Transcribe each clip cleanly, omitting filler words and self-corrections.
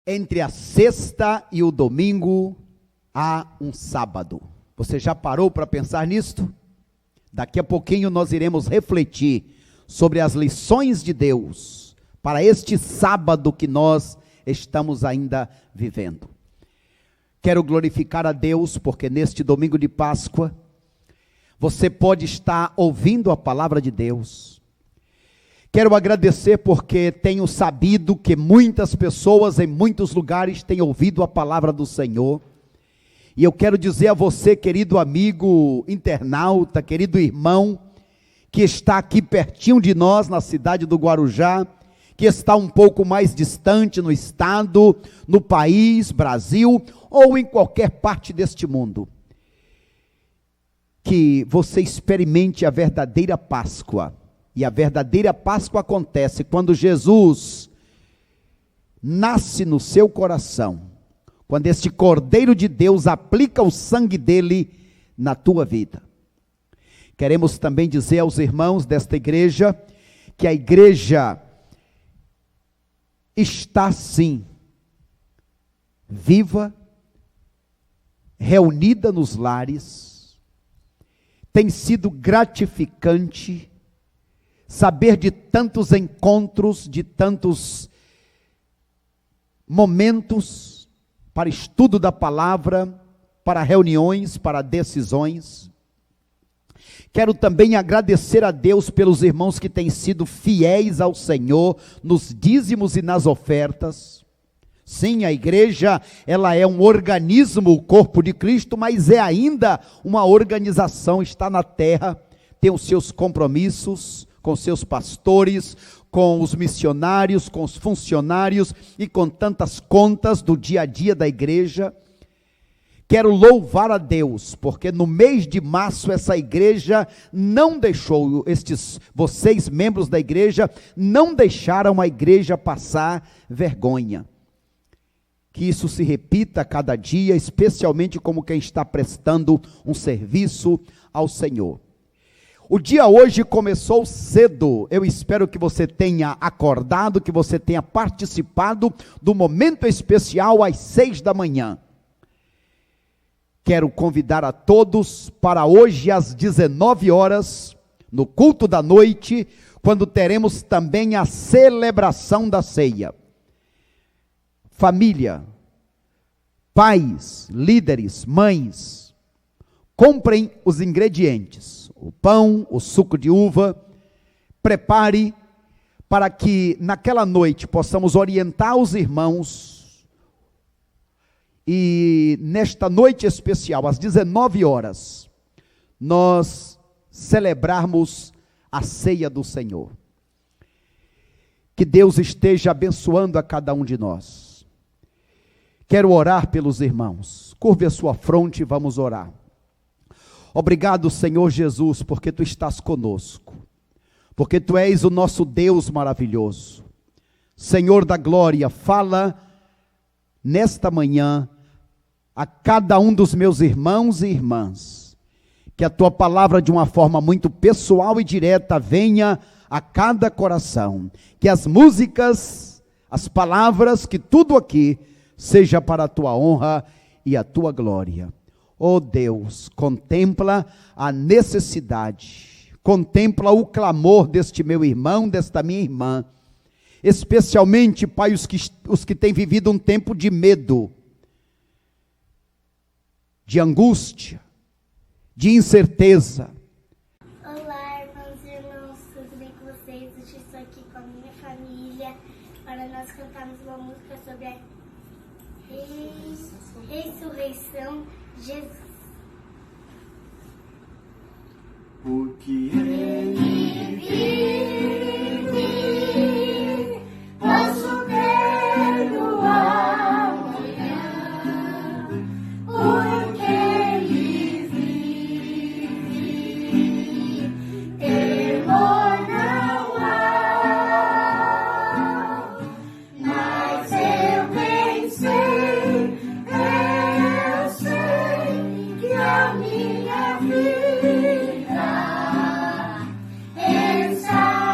Entre a sexta e o domingo há um sábado. Você já parou para pensar nisto? Daqui a pouquinho nós iremos refletir sobre as lições de Deus para este sábado que nós estamos ainda vivendo. Quero glorificar a Deus porque neste domingo de Páscoa você pode estar ouvindo a palavra de Deus. Quero agradecer porque tenho sabido que muitas pessoas em muitos lugares têm ouvido a palavra do Senhor. E eu quero dizer a você, querido amigo internauta, querido irmão, que está aqui pertinho de nós, na cidade do Guarujá, que está um pouco mais distante no estado, no país, Brasil, ou em qualquer parte deste mundo, que você experimente a verdadeira Páscoa. E a verdadeira Páscoa acontece quando Jesus nasce no seu coração, quando este Cordeiro de Deus aplica o sangue dele na tua vida. Queremos também dizer aos irmãos desta igreja, que a igreja está sim, viva, reunida nos lares. Tem sido gratificante saber de tantos encontros, de tantos momentos para estudo da palavra, para reuniões, para decisões. Quero também agradecer a Deus pelos irmãos que têm sido fiéis ao Senhor nos dízimos e nas ofertas. Sim, a igreja, ela é um organismo, o corpo de Cristo, mas é ainda uma organização, está na terra, tem os seus compromissos com seus pastores, com os missionários, com os funcionários e com tantas contas do dia a dia da igreja. Quero louvar a Deus, porque no mês de março essa igreja não deixou, vocês membros da igreja, não deixaram a igreja passar vergonha. Que isso se repita a cada dia, especialmente como quem está prestando um serviço ao Senhor. O dia hoje começou cedo. Eu espero que você tenha acordado, que você tenha participado do momento especial às 6 da manhã. Quero convidar a todos para hoje às 19 horas, no culto da noite, quando teremos também a celebração da ceia. Família, pais, líderes, mães, comprem os ingredientes, o pão, o suco de uva, prepare para que naquela noite possamos orientar os irmãos e nesta noite especial, às 19 horas, nós celebrarmos a ceia do Senhor. Que Deus esteja abençoando a cada um de nós. Quero orar pelos irmãos. Curve a sua fronte e vamos orar. Obrigado, Senhor Jesus, porque Tu estás conosco, porque Tu és o nosso Deus maravilhoso. Senhor da glória, fala nesta manhã a cada um dos meus irmãos e irmãs, que a Tua palavra de uma forma muito pessoal e direta venha a cada coração, que as músicas, as palavras, que tudo aqui seja para a Tua honra e a Tua glória. Oh Deus, contempla a necessidade, contempla o clamor deste meu irmão, desta minha irmã, especialmente, Pai, os que têm vivido um tempo de medo, de angústia, de incerteza. Olá, irmãos e irmãs, tudo bem com vocês? Hoje estou aqui com a minha família para nós cantarmos uma música sobre a ressurreição de Jesus. Porque Ele vive, posso perdoar amanhã. Porque Ele vive, temor não há. Mas eu bem sei que a minha vida está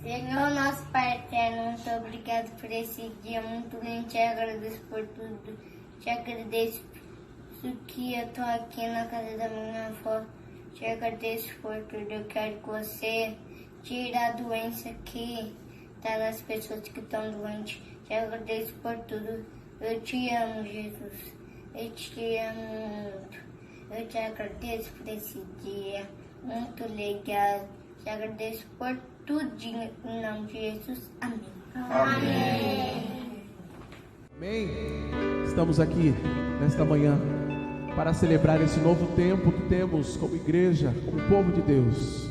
Senhor, nosso Pai eterno, muito obrigado por esse dia, muito lindo, te agradeço por tudo, te agradeço que eu tô aqui na casa da minha avó, te agradeço por tudo, eu quero que você tire a doença que tá nas pessoas que estão doentes, te agradeço por tudo, eu te amo, Jesus, eu te amo muito, eu te agradeço por esse dia, muito legal, te agradeço por tudo, em nome de Jesus, amém. Amém. Amém. Estamos aqui nesta manhã para celebrar esse novo tempo que temos como igreja, como povo de Deus.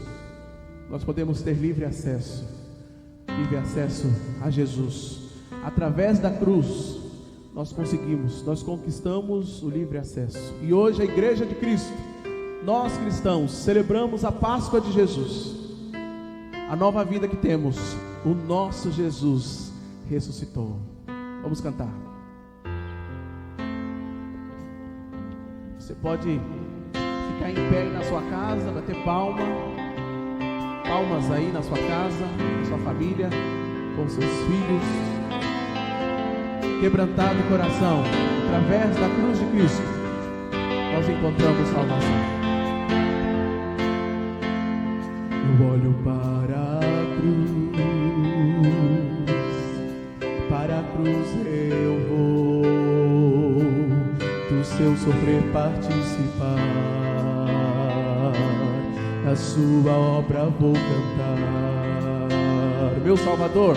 Nós podemos ter livre acesso a Jesus. Através da cruz, nós conquistamos o livre acesso. E hoje a igreja de Cristo, nós cristãos, celebramos a Páscoa de Jesus. A nova vida que temos, o nosso Jesus ressuscitou. Vamos cantar. Você pode ficar em pé aí na sua casa, bater palmas aí na sua casa, na sua família, com seus filhos. Quebrantado o coração, através da cruz de Cristo, nós encontramos salvação. Eu olho para a cruz eu vou, do seu sofrer participar, a sua obra vou cantar. Meu Salvador,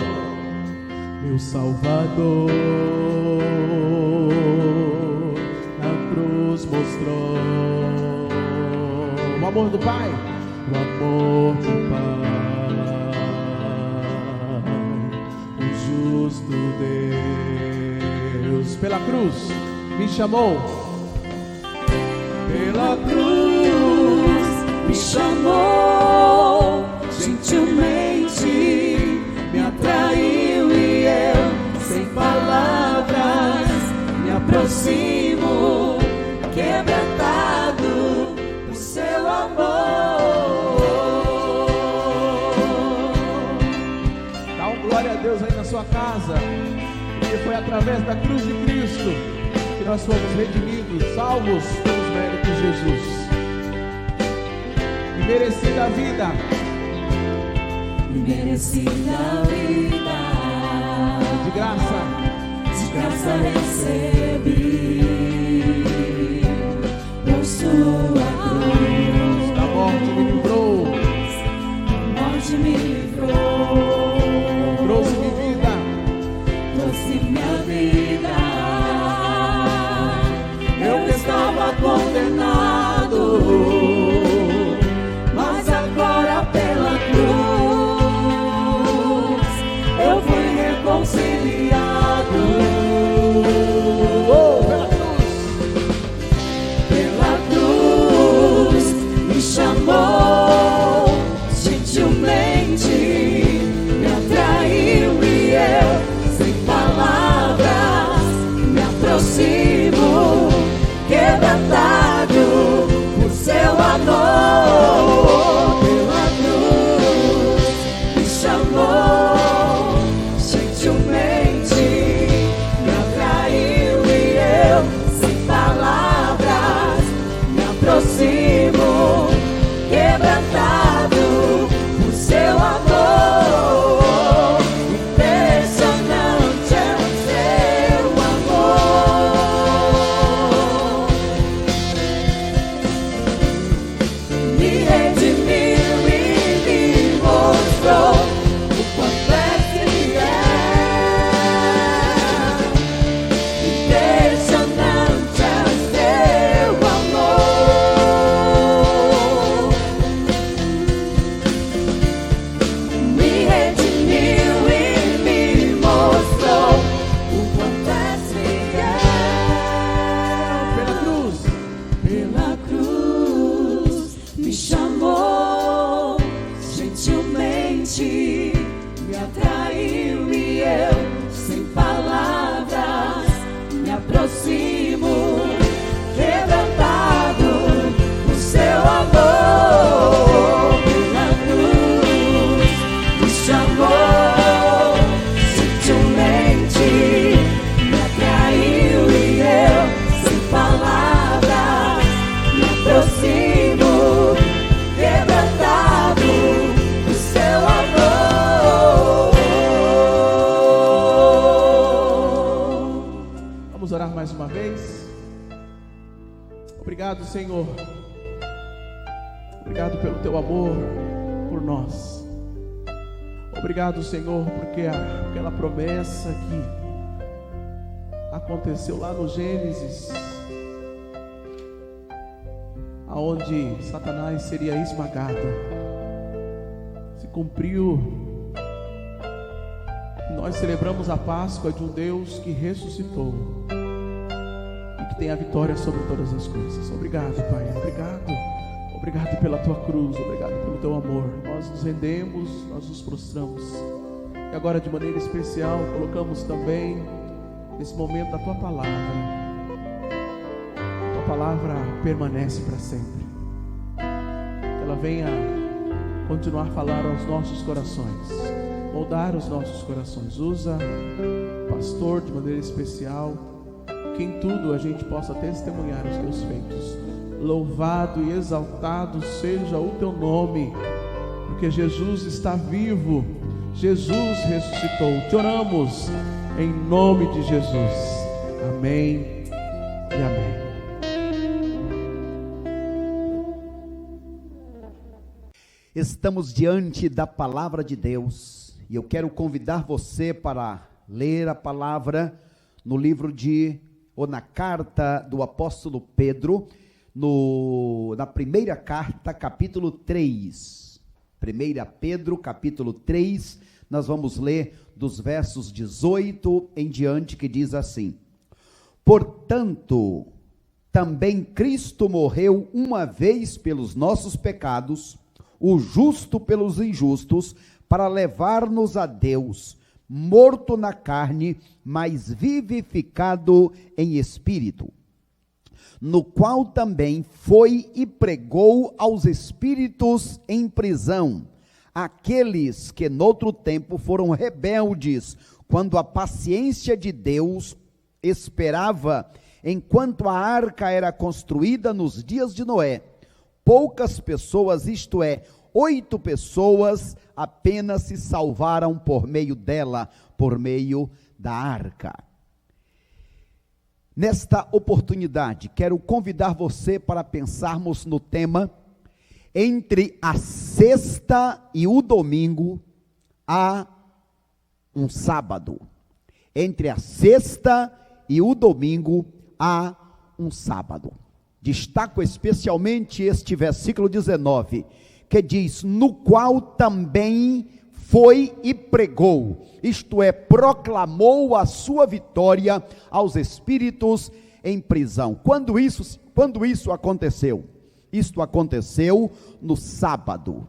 a cruz mostrou o amor do Pai. O amor do Pai, o justo Deus, pela cruz me chamou. Pela cruz me chamou, gentilmente me atraiu e eu, sem palavras, me aproximo, quebrantado o seu amor. Glória a Deus aí na sua casa, porque foi através da cruz de Cristo que nós fomos redimidos, salvos pelos méritos de Jesus. E merecida a vida, de graça recebi, por sua cruz, da morte me livrou, trouxe minha vida. Eu estava condenado, mas agora pela cruz eu fui reconciliado. Pela cruz me chamou, gentilmente me atraiu e eu, sem palavras, me aproximo, quebrantado por seu amor. Pela cruz me chamou, gentilmente me atraiu e eu, sem palavras, me aproximo, quebrantado por seu amor. Impressionante é o seu amor. Me redimiu e me mostrou o quanto é fiel. Impressionante é o seu amor. Me redimiu e me mostrou o quanto é fiel. pela cruz, Pela cruz me chamou, gentilmente me atraiu e eu, sem palavras, me aproximo, quebrantado por seu amor. Pela cruz me chamou, Obrigado, Senhor. Obrigado pelo teu amor por nós. Obrigado, Senhor, porque aquela promessa que aconteceu lá no Gênesis, aonde Satanás seria esmagado, se cumpriu. Nós celebramos a Páscoa de um Deus que ressuscitou e que tem a vitória sobre todas as coisas. Obrigado, Pai, obrigado pela tua cruz, obrigado pelo teu amor. Nós nos rendemos, nós nos prostramos, e agora de maneira especial colocamos também nesse momento a tua palavra. A tua palavra permanece para sempre, que ela venha continuar a falar aos nossos corações, moldar os nossos corações. Usa o pastor de maneira especial, que em tudo a gente possa testemunhar os teus feitos. Louvado e exaltado seja o teu nome, porque Jesus está vivo, Jesus ressuscitou. Te oramos em nome de Jesus. Amém e amém. Estamos diante da palavra de Deus e eu quero convidar você para ler a palavra no livro ou na carta do apóstolo Pedro, na primeira carta, capítulo 3. 1 Pedro, capítulo 3, nós vamos ler dos versos 18 em diante, que diz assim: portanto, também Cristo morreu uma vez pelos nossos pecados, o justo pelos injustos, para levar-nos a Deus, morto na carne, mas vivificado em espírito, no qual também foi e pregou aos espíritos em prisão, aqueles que noutro tempo foram rebeldes, quando a paciência de Deus esperava, enquanto a arca era construída nos dias de Noé. Poucas pessoas, isto é, 8 pessoas, apenas se salvaram por meio dela, por meio da arca. Nesta oportunidade, quero convidar você para pensarmos no tema: entre a sexta e o domingo há um sábado. Entre a sexta e o domingo há um sábado. Destaco especialmente este versículo 19, que diz: no qual também foi e pregou, isto é, proclamou a sua vitória aos espíritos em prisão. Quando isso aconteceu? Isto aconteceu no sábado.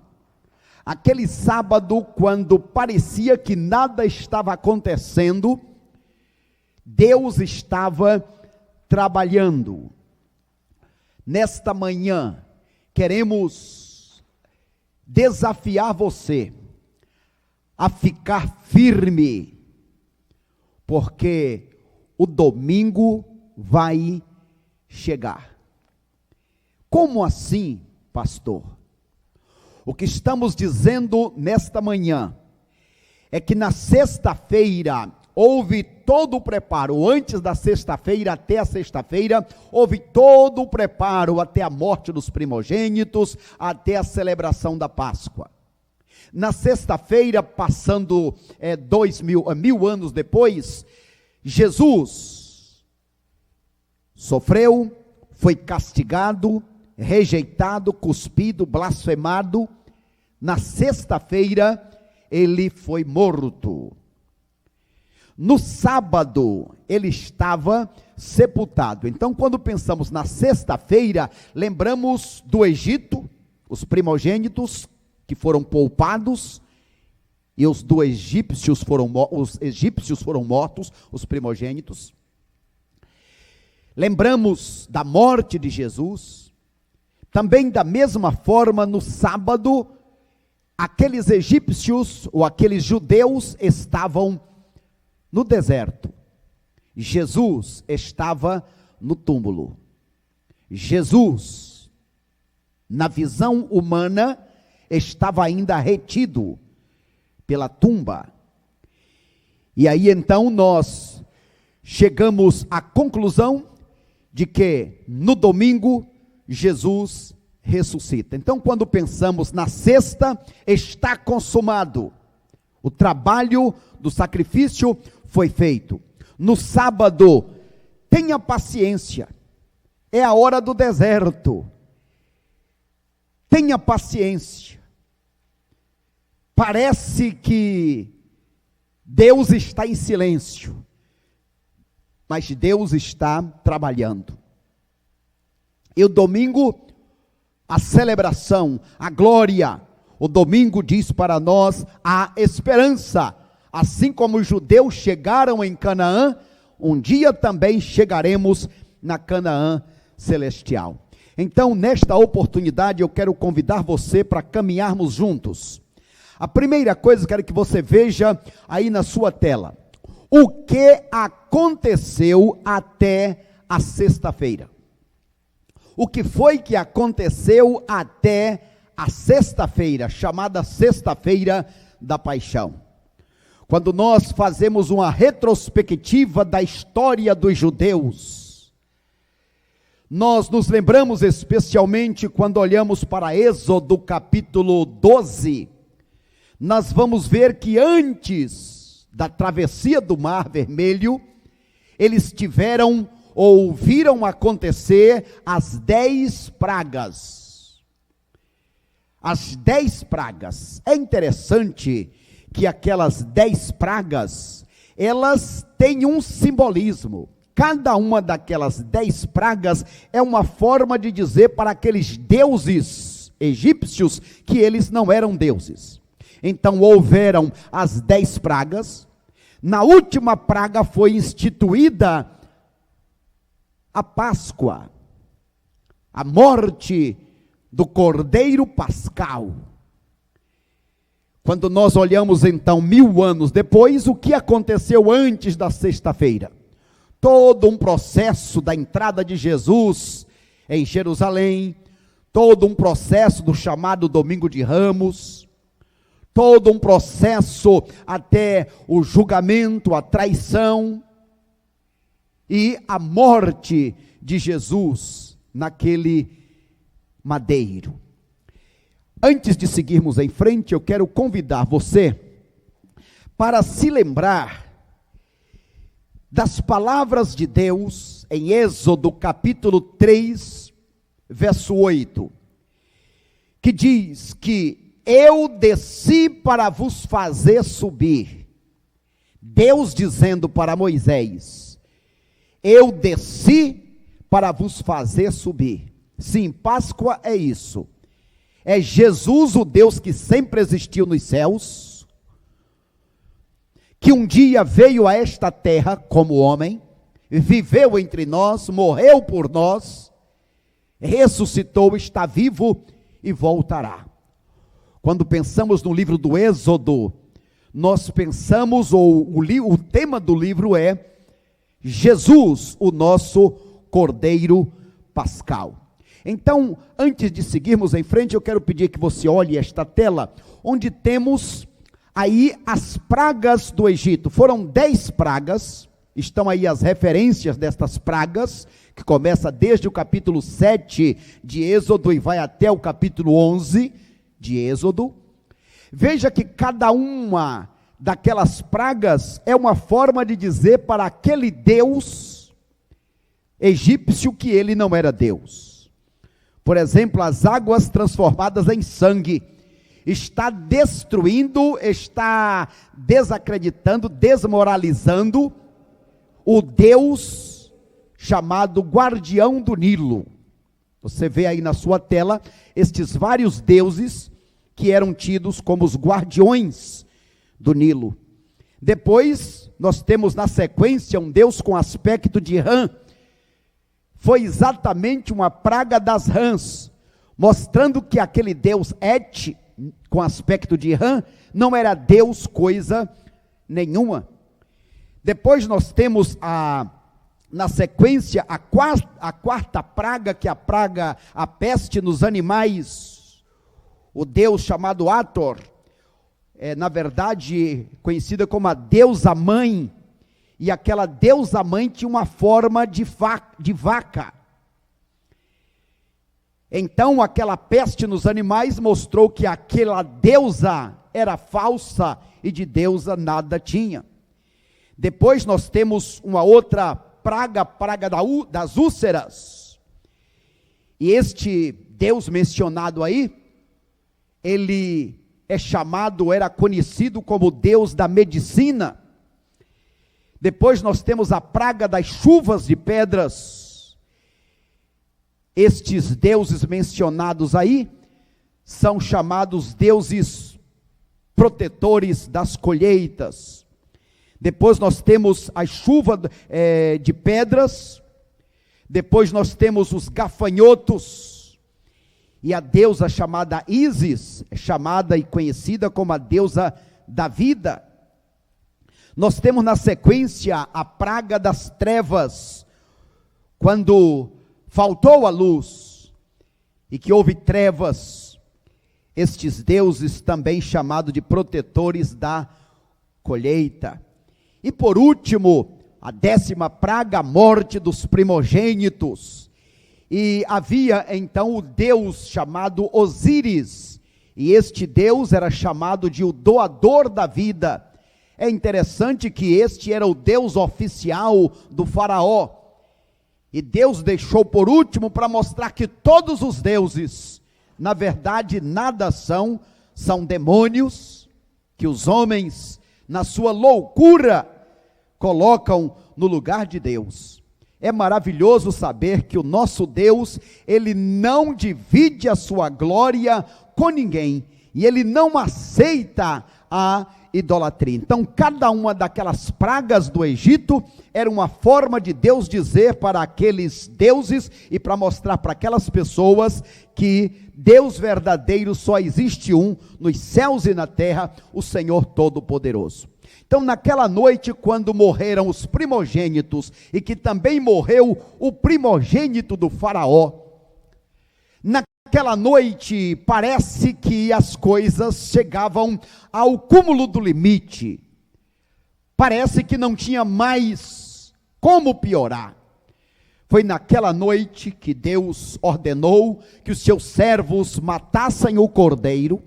Aquele sábado, quando parecia que nada estava acontecendo, Deus estava trabalhando. Nesta manhã, queremos desafiar você a ficar firme, porque o domingo vai chegar. Como assim, pastor? O que estamos dizendo nesta manhã é que na sexta-feira houve todo o preparo. Antes da sexta-feira até a sexta-feira, houve todo o preparo até a morte dos primogênitos, até a celebração da Páscoa. Na sexta-feira, passando 1000 anos depois, Jesus sofreu, foi castigado, rejeitado, cuspido, blasfemado. Na sexta-feira, ele foi morto. No sábado, ele estava sepultado. Então, quando pensamos na sexta-feira, lembramos do Egito, os primogênitos que foram poupados, e os egípcios foram mortos, os primogênitos. Lembramos da morte de Jesus. Também da mesma forma, no sábado, aqueles egípcios ou aqueles judeus estavam no deserto. Jesus estava no túmulo. Jesus, na visão humana, estava ainda retido pela tumba. E aí então nós chegamos à conclusão de que no domingo Jesus ressuscita. Então, quando pensamos na sexta, está consumado. O trabalho do sacrifício foi feito. No sábado, tenha paciência. É a hora do deserto. Tenha paciência. Parece que Deus está em silêncio, mas Deus está trabalhando. E o domingo, a celebração, a glória. O domingo diz para nós a esperança. Assim como os judeus chegaram em Canaã, um dia também chegaremos na Canaã celestial. Então, nesta oportunidade, eu quero convidar você para caminharmos juntos. A primeira coisa, eu quero que você veja aí na sua tela. O que aconteceu até a sexta-feira? O que foi que aconteceu até a sexta-feira, chamada Sexta-feira da Paixão? Quando nós fazemos uma retrospectiva da história dos judeus, nós nos lembramos especialmente quando olhamos para Êxodo capítulo 12, nós vamos ver que antes da travessia do Mar Vermelho, eles tiveram ou viram acontecer as 10 pragas. As 10 pragas. É interessante que aquelas 10 pragas, elas têm um simbolismo. Cada uma daquelas 10 pragas é uma forma de dizer para aqueles deuses egípcios que eles não eram deuses. Então houveram as 10 pragas. Na última praga foi instituída a Páscoa, a morte do Cordeiro Pascal. Quando nós olhamos então 1000 anos depois, o que aconteceu antes da sexta-feira? Todo um processo da entrada de Jesus em Jerusalém, todo um processo do chamado Domingo de Ramos, todo um processo até o julgamento, a traição e a morte de Jesus naquele madeiro. Antes de seguirmos em frente, eu quero convidar você para se lembrar das palavras de Deus em Êxodo capítulo 3, verso 8, que diz que eu desci para vos fazer subir. Deus dizendo para Moisés, eu desci para vos fazer subir. Sim, Páscoa é isso. É Jesus, o Deus que sempre existiu nos céus, que um dia veio a esta terra como homem, viveu entre nós, morreu por nós, ressuscitou, está vivo e voltará. Quando pensamos no livro do Êxodo, nós pensamos, o tema do livro é Jesus, o nosso Cordeiro Pascal. Então, antes de seguirmos em frente, eu quero pedir que você olhe esta tela, onde temos aí as pragas do Egito. Foram 10 pragas, estão aí as referências destas pragas, que começa desde o capítulo 7 de Êxodo e vai até o capítulo 11 de Êxodo. Veja que cada uma daquelas pragas é uma forma de dizer para aquele Deus egípcio que ele não era Deus. Por exemplo, as águas transformadas em sangue, está destruindo, está desacreditando, desmoralizando o Deus chamado Guardião do Nilo. Você vê aí na sua tela estes vários deuses que eram tidos como os guardiões do Nilo. Depois, nós temos na sequência um Deus com aspecto de rã. Foi exatamente uma praga das rãs, mostrando que aquele Deus Et, com aspecto de rã, não era Deus coisa nenhuma. Depois nós temos na sequência a quarta praga, que é a peste nos animais. O Deus chamado Ator, na verdade conhecida como a deusa mãe, e aquela deusa mãe tinha uma forma de vaca. Então aquela peste nos animais mostrou que aquela deusa era falsa e de deusa nada tinha. Depois nós temos uma outra praga, das úlceras. E este Deus mencionado aí, ele era conhecido como Deus da medicina. Depois nós temos a praga das chuvas de pedras. Estes deuses mencionados aí são chamados deuses protetores das colheitas. Depois nós temos a chuva de pedras. Depois nós temos os gafanhotos. E a deusa chamada Ísis, chamada e conhecida como a deusa da vida. Nós temos na sequência a praga das trevas, quando faltou a luz e que houve trevas. Estes deuses também chamados de protetores da colheita. E por último, a 10ª praga, a morte dos primogênitos. E havia então o deus chamado Osíris, e este deus era chamado de o doador da vida. É interessante que este era o deus oficial do faraó, e Deus deixou por último para mostrar que todos os deuses, na verdade nada são demônios, que os homens, na sua loucura, colocam no lugar de Deus. É maravilhoso saber que o nosso Deus, ele não divide a sua glória com ninguém, e ele não aceita a idolatria. Então, cada uma daquelas pragas do Egito era uma forma de Deus dizer para aqueles deuses e para mostrar para aquelas pessoas que Deus verdadeiro só existe um, nos céus e na terra, o Senhor Todo-Poderoso. Então, naquela noite, quando morreram os primogênitos, e que também morreu o primogênito do faraó, naquela noite, parece que as coisas chegavam ao cúmulo do limite. Parece que não tinha mais como piorar. Foi naquela noite que Deus ordenou que os seus servos matassem o cordeiro,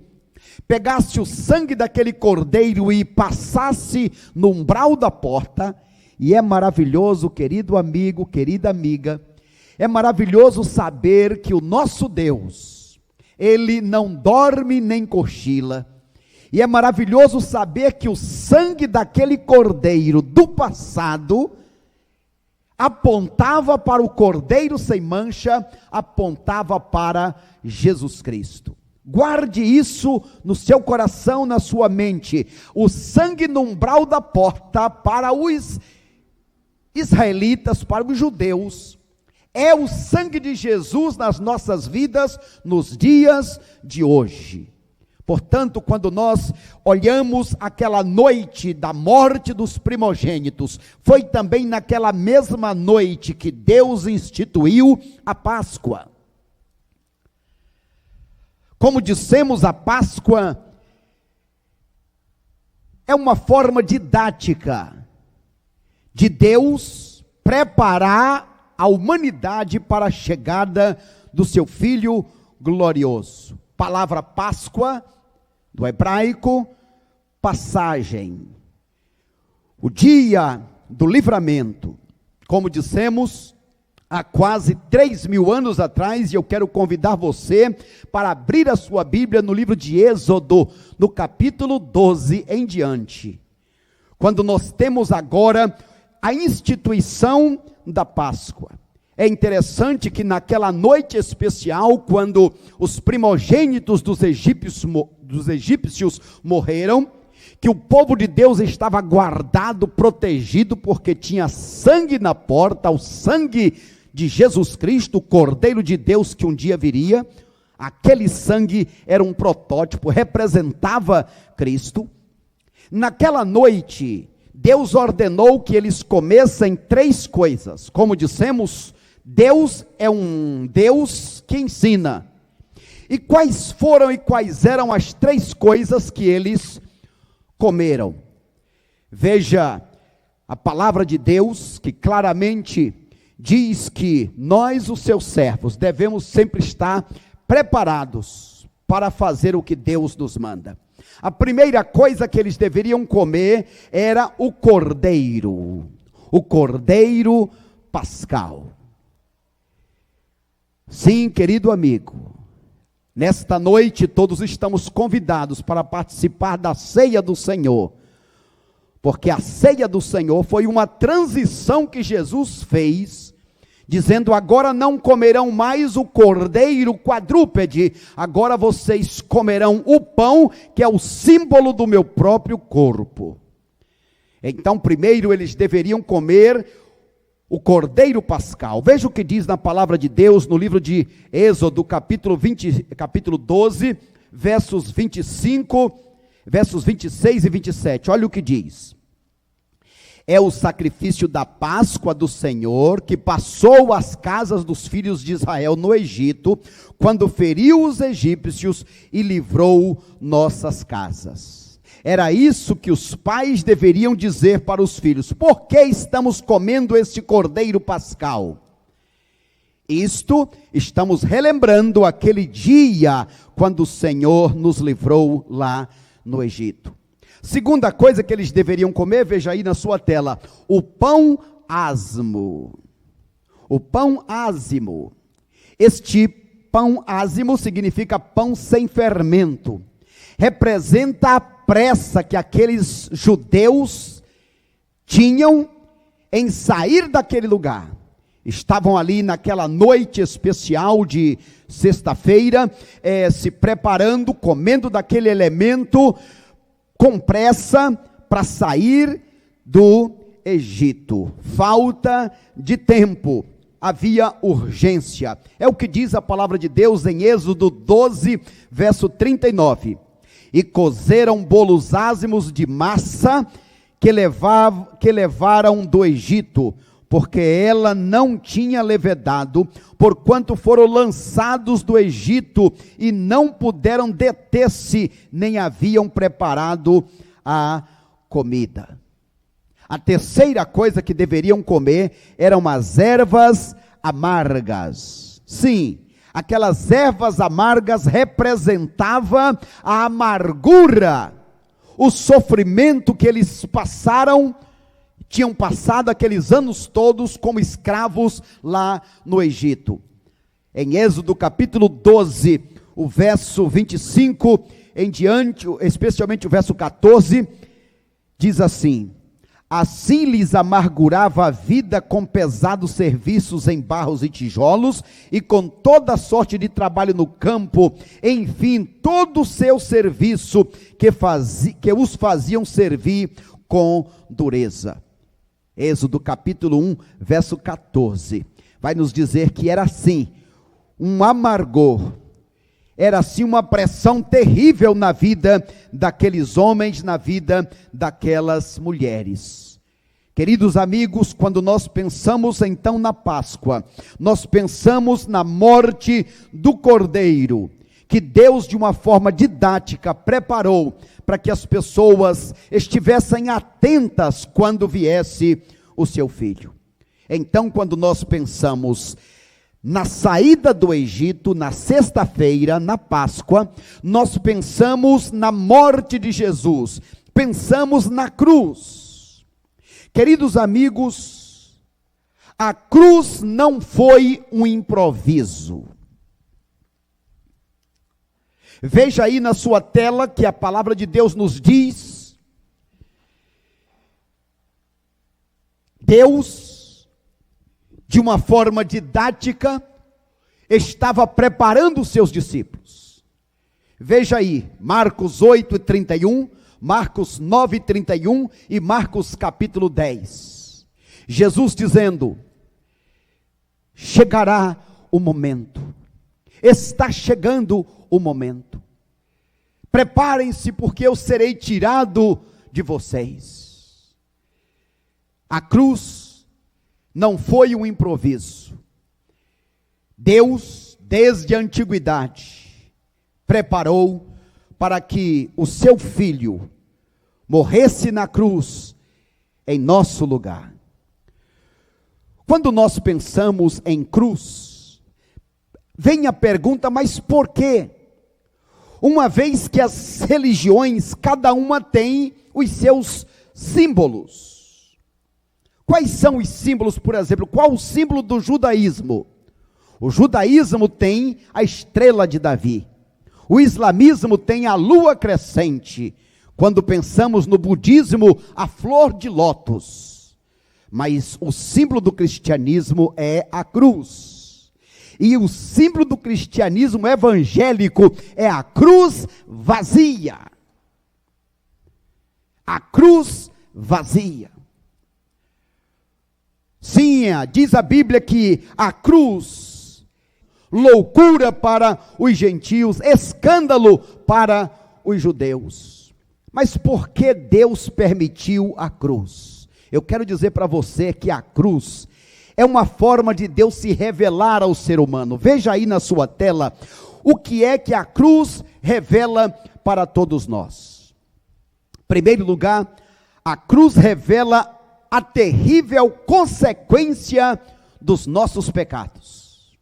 pegasse o sangue daquele cordeiro e passasse no umbral da porta. E é maravilhoso, querido amigo, querida amiga, é maravilhoso saber que o nosso Deus, ele não dorme nem cochila. E é maravilhoso saber que o sangue daquele cordeiro do passado apontava para o cordeiro sem mancha, apontava para Jesus Cristo. Guarde isso no seu coração, na sua mente. O sangue no umbral da porta para os israelitas, para os judeus, é o sangue de Jesus nas nossas vidas, nos dias de hoje. Portanto, quando nós olhamos aquela noite da morte dos primogênitos, foi também naquela mesma noite que Deus instituiu a Páscoa. Como dissemos, a Páscoa é uma forma didática de Deus preparar a humanidade para a chegada do seu Filho glorioso. Palavra Páscoa, do hebraico, passagem. O dia do livramento, como dissemos, há quase 3.000 anos atrás, e eu quero convidar você para abrir a sua Bíblia no livro de Êxodo, no capítulo 12 em diante, quando nós temos agora a instituição da Páscoa. É interessante que naquela noite especial, quando os primogênitos dos egípcios morreram, que o povo de Deus estava guardado, protegido, porque tinha sangue na porta, o sangue de Jesus Cristo, o Cordeiro de Deus que um dia viria. Aquele sangue era um protótipo, representava Cristo. Naquela noite, Deus ordenou que eles comessem 3 coisas. Como dissemos, Deus é um Deus que ensina. E quais foram e quais eram as 3 coisas que eles comeram? Veja a palavra de Deus, que claramente diz que nós, os seus servos, devemos sempre estar preparados para fazer o que Deus nos manda. A primeira coisa que eles deveriam comer era o cordeiro pascal. Sim, querido amigo, nesta noite todos estamos convidados para participar da ceia do Senhor, porque a ceia do Senhor foi uma transição que Jesus fez, dizendo: agora não comerão mais o cordeiro quadrúpede, agora vocês comerão o pão, que é o símbolo do meu próprio corpo. Então, primeiro eles deveriam comer o cordeiro pascal. Veja o que diz na palavra de Deus, no livro de Êxodo, capítulo 12, versos 25, versos 26 e 27. Olha o que diz: é o sacrifício da Páscoa do Senhor, que passou às casas dos filhos de Israel no Egito, quando feriu os egípcios e livrou nossas casas. Era isso que os pais deveriam dizer para os filhos: por que estamos comendo este cordeiro pascal? Isto, estamos relembrando aquele dia quando o Senhor nos livrou lá no Egito. Segunda coisa que eles deveriam comer, veja aí na sua tela: o pão ázimo. O pão ázimo. Este pão ázimo significa pão sem fermento. Representa a pressa que aqueles judeus tinham em sair daquele lugar. Estavam ali naquela noite especial de sexta-feira, se preparando, comendo daquele elemento, com pressa para sair do Egito. Falta de tempo, havia urgência. É o que diz a palavra de Deus em Êxodo 12, verso 39. E cozeram bolos ázimos de massa que levaram do Egito, porque ela não tinha levedado, porquanto foram lançados do Egito e não puderam deter-se, nem haviam preparado a comida. A terceira coisa que deveriam comer eram as ervas amargas. Sim, aquelas ervas amargas representavam a amargura, o sofrimento que eles tinham passado aqueles anos todos como escravos lá no Egito. Em Êxodo capítulo 12, o verso 25 em diante, especialmente o verso 14, diz assim: assim lhes amargurava a vida com pesados serviços em barros e tijolos, e com toda sorte de trabalho no campo, enfim, todo o seu serviço que os faziam servir com dureza. Êxodo capítulo 1, verso 14, vai nos dizer que era assim, um amargor, era assim uma pressão terrível na vida daqueles homens, na vida daquelas mulheres. Queridos amigos, quando nós pensamos então na Páscoa, nós pensamos na morte do Cordeiro, que Deus de uma forma didática preparou para que as pessoas estivessem atentas quando viesse o seu filho. Então, quando nós pensamos na saída do Egito, na sexta-feira, na Páscoa, nós pensamos na morte de Jesus, pensamos na cruz. Queridos amigos, a cruz não foi um improviso. Veja aí na sua tela que a palavra de Deus nos diz: Deus, de uma forma didática, estava preparando os seus discípulos. Veja aí, Marcos 8:31, Marcos 9:31 e Marcos capítulo 10. Jesus dizendo: chegará o momento, está chegando o momento, preparem-se porque eu serei tirado de vocês. A cruz não foi um improviso. Deus, desde a antiguidade, preparou para que o seu filho morresse na cruz em nosso lugar. Quando nós pensamos em cruz, vem a pergunta, mas por quê? Uma vez que as religiões, cada uma tem os seus símbolos. Quais são os símbolos, por exemplo? Qual o símbolo do judaísmo? O judaísmo tem a estrela de Davi. O islamismo tem a lua crescente. Quando pensamos no budismo, a flor de lótus. Mas o símbolo do cristianismo é a cruz. E o símbolo do cristianismo evangélico é a cruz vazia. A cruz vazia. Sim, diz a Bíblia que a cruz, loucura para os gentios, escândalo para os judeus. Mas por que Deus permitiu a cruz? Eu quero dizer para você que a cruz é uma forma de Deus se revelar ao ser humano. Veja aí na sua tela o que é que a cruz revela para todos nós. Em primeiro lugar, a cruz revela a terrível consequência dos nossos pecados.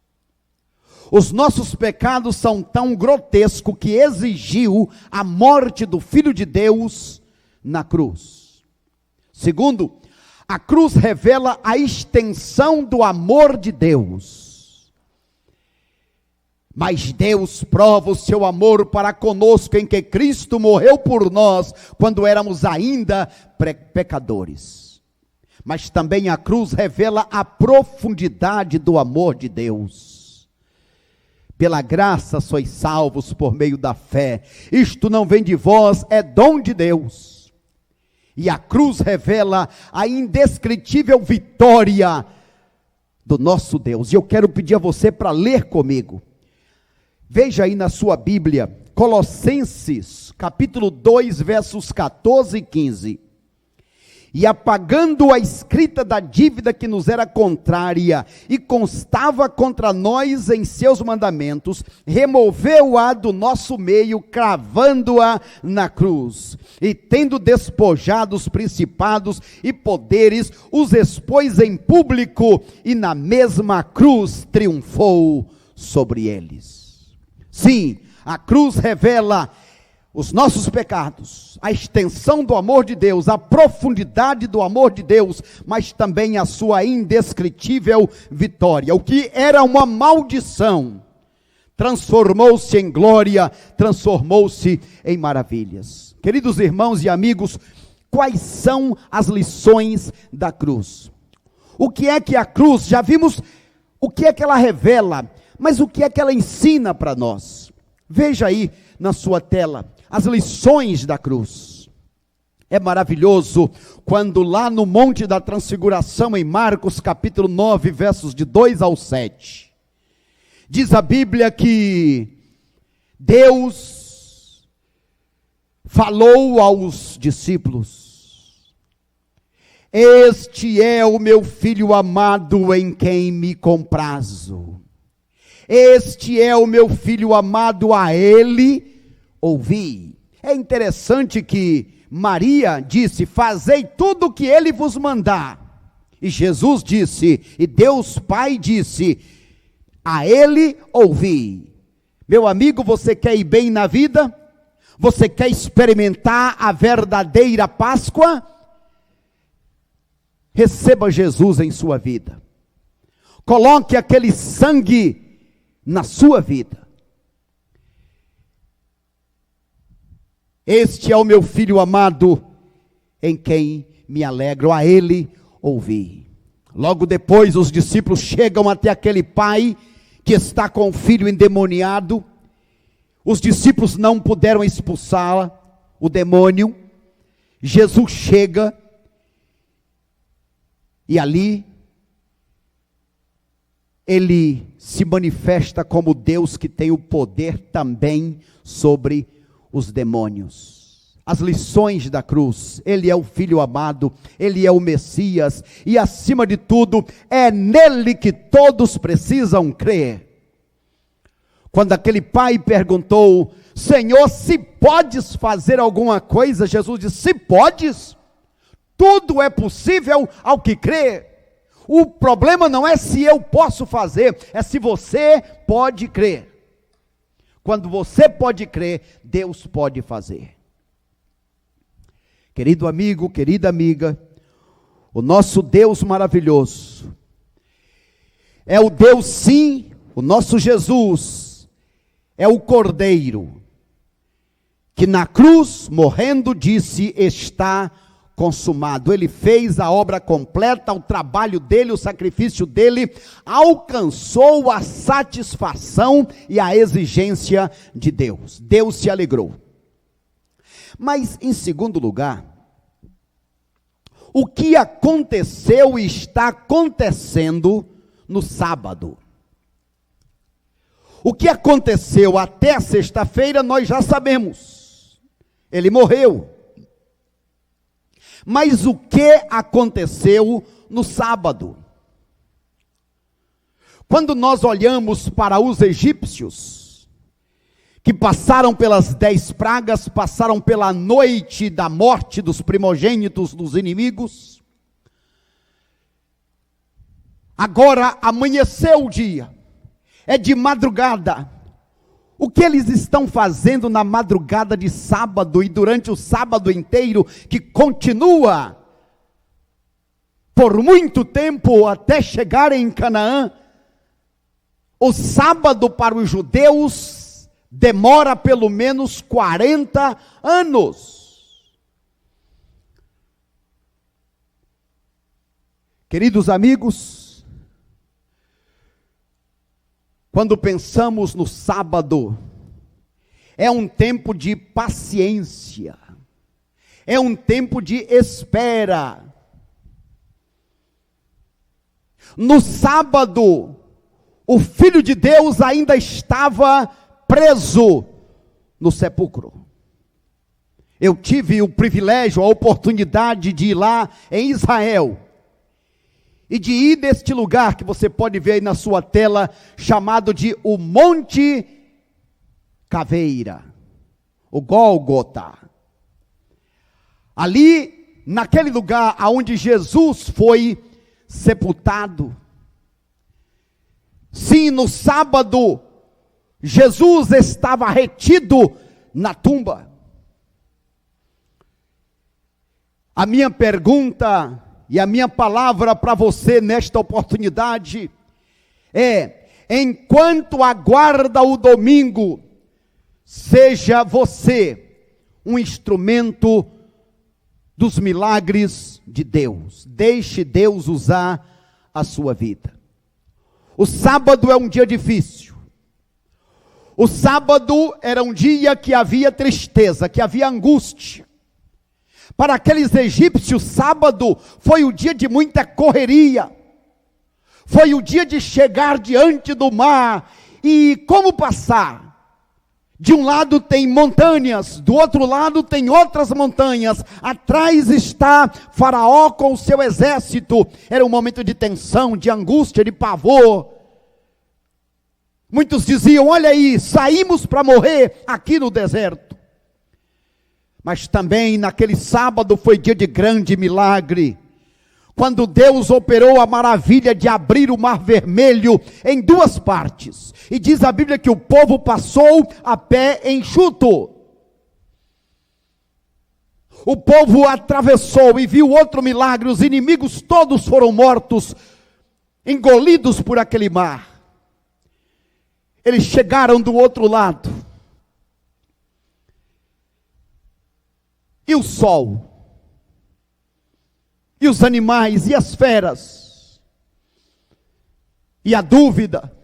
Os nossos pecados são tão grotescos que exigiu a morte do Filho de Deus na cruz. Segundo, a cruz revela a extensão do amor de Deus. Mas Deus prova o seu amor para conosco em que Cristo morreu por nós quando éramos ainda pecadores. Mas também a cruz revela a profundidade do amor de Deus. Pela graça sois salvos por meio da fé. Isto não vem de vós, é dom de Deus. E a cruz revela a indescritível vitória do nosso Deus. E eu quero pedir a você para ler comigo. Veja aí na sua Bíblia, Colossenses, capítulo 2, versos 14 e 15. E apagando a escrita da dívida que nos era contrária e constava contra nós em seus mandamentos, removeu-a do nosso meio, cravando-a na cruz. E tendo despojado os principados e poderes, os expôs em público, e na mesma cruz triunfou sobre eles. Sim, a cruz revela os nossos pecados, a extensão do amor de Deus, a profundidade do amor de Deus, mas também a sua indescritível vitória. O que era uma maldição, transformou-se em glória, transformou-se em maravilhas. Queridos irmãos e amigos, quais são as lições da cruz? O que é que a cruz, já vimos o que é que ela revela, mas o que é que ela ensina para nós? Veja aí na sua tela as lições da cruz. É maravilhoso quando lá no Monte da Transfiguração, em Marcos capítulo 9, versos de 2 ao 7, diz a Bíblia que Deus falou aos discípulos: este é o meu filho amado em quem me comprazo. Este é o meu filho amado, a ele ouvi. É interessante que Maria disse: fazei tudo o que ele vos mandar. E Jesus disse, e Deus Pai disse: a ele ouvi. Meu amigo, você quer ir bem na vida? Você quer experimentar a verdadeira Páscoa? Receba Jesus em sua vida. Coloque aquele sangue na sua vida. Este é o meu filho amado, em quem me alegro, a ele ouvi. Logo depois os discípulos chegam até aquele pai que está com o filho endemoniado. Os discípulos não puderam expulsar o demônio. Jesus chega e ali ele se manifesta como Deus que tem o poder também sobre os demônios. As lições da cruz: ele é o filho amado, ele é o Messias, e acima de tudo, é nele que todos precisam crer. Quando aquele pai perguntou: Senhor, se podes fazer alguma coisa? Jesus disse: se podes, tudo é possível ao que crê. O problema não é se eu posso fazer, é se você pode crer. Quando você pode crer, Deus pode fazer. Querido amigo, querida amiga, o nosso Deus maravilhoso é o Deus, sim, o nosso Jesus é o Cordeiro, que na cruz, morrendo, disse: está consumado. Ele fez a obra completa, o trabalho dele, o sacrifício dele, alcançou a satisfação e a exigência de Deus. Deus se alegrou. Mas, em segundo lugar, o que aconteceu e está acontecendo no sábado? O que aconteceu até sexta-feira nós já sabemos. Ele morreu. Mas o que aconteceu no sábado? Quando nós olhamos para os egípcios, que passaram pelas 10 pragas, passaram pela noite da morte dos primogênitos dos inimigos, agora amanheceu o dia, é de madrugada. O que eles estão fazendo na madrugada de sábado e durante o sábado inteiro, que continua por muito tempo até chegarem em Canaã? O sábado para os judeus demora pelo menos 40 anos. Queridos amigos, quando pensamos no sábado, é um tempo de paciência, é um tempo de espera. No sábado, o Filho de Deus ainda estava preso no sepulcro. Eu tive o privilégio, a oportunidade de ir lá em Israel, e de ir neste lugar que você pode ver aí na sua tela, chamado de o Monte Caveira, o Gólgota. Ali, naquele lugar onde Jesus foi sepultado. Sim, no sábado, Jesus estava retido na tumba. A minha pergunta e a minha palavra para você nesta oportunidade é: enquanto aguarda o domingo, seja você um instrumento dos milagres de Deus. Deixe Deus usar a sua vida. O sábado é um dia difícil. O sábado era um dia que havia tristeza, que havia angústia. Para aqueles egípcios, sábado foi o dia de muita correria. Foi o dia de chegar diante do mar. E como passar? De um lado tem montanhas, do outro lado tem outras montanhas. Atrás está Faraó com o seu exército. Era um momento de tensão, de angústia, de pavor. Muitos diziam: olha aí, saímos para morrer aqui no deserto. Mas também naquele sábado foi dia de grande milagre, quando Deus operou a maravilha de abrir o mar vermelho em 2 partes, e diz a Bíblia que o povo passou a pé enxuto. O povo atravessou e viu outro milagre: os inimigos todos foram mortos, engolidos por aquele mar. Eles chegaram do outro lado. E o sol, e os animais, e as feras, e a dúvida.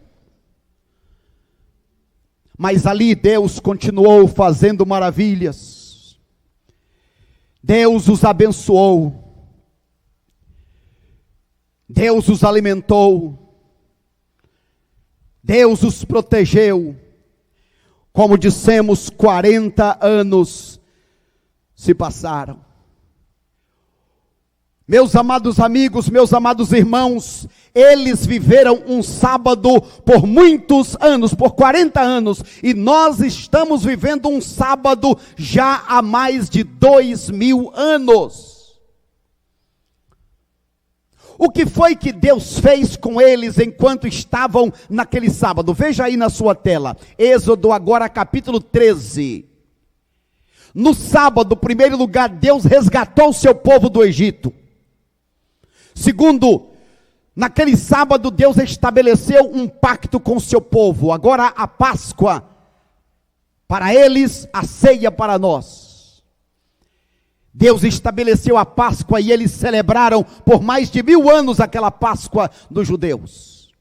Mas ali Deus continuou fazendo maravilhas. Deus os abençoou. Deus os alimentou. Deus os protegeu. Como dissemos, 40 anos se passaram. Meus amados amigos, meus amados irmãos, eles viveram um sábado por muitos anos, por 40 anos, e nós estamos vivendo um sábado já há mais de 2000 anos. O que foi que Deus fez com eles enquanto estavam naquele sábado? Veja aí na sua tela, Êxodo agora capítulo 13. No sábado, em primeiro lugar, Deus resgatou o seu povo do Egito. Segundo, naquele sábado Deus estabeleceu um pacto com o seu povo. Agora a Páscoa, para eles, a ceia para nós. Deus estabeleceu a Páscoa e eles celebraram por mais de 1000 anos aquela Páscoa dos judeus.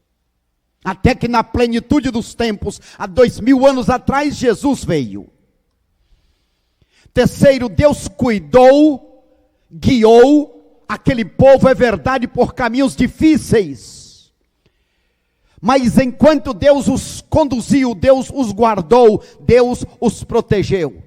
Até que na plenitude dos tempos, há 2000 anos atrás, Jesus veio. Terceiro, Deus cuidou, guiou aquele povo, é verdade, por caminhos difíceis. Mas enquanto Deus os conduziu, Deus os guardou, Deus os protegeu.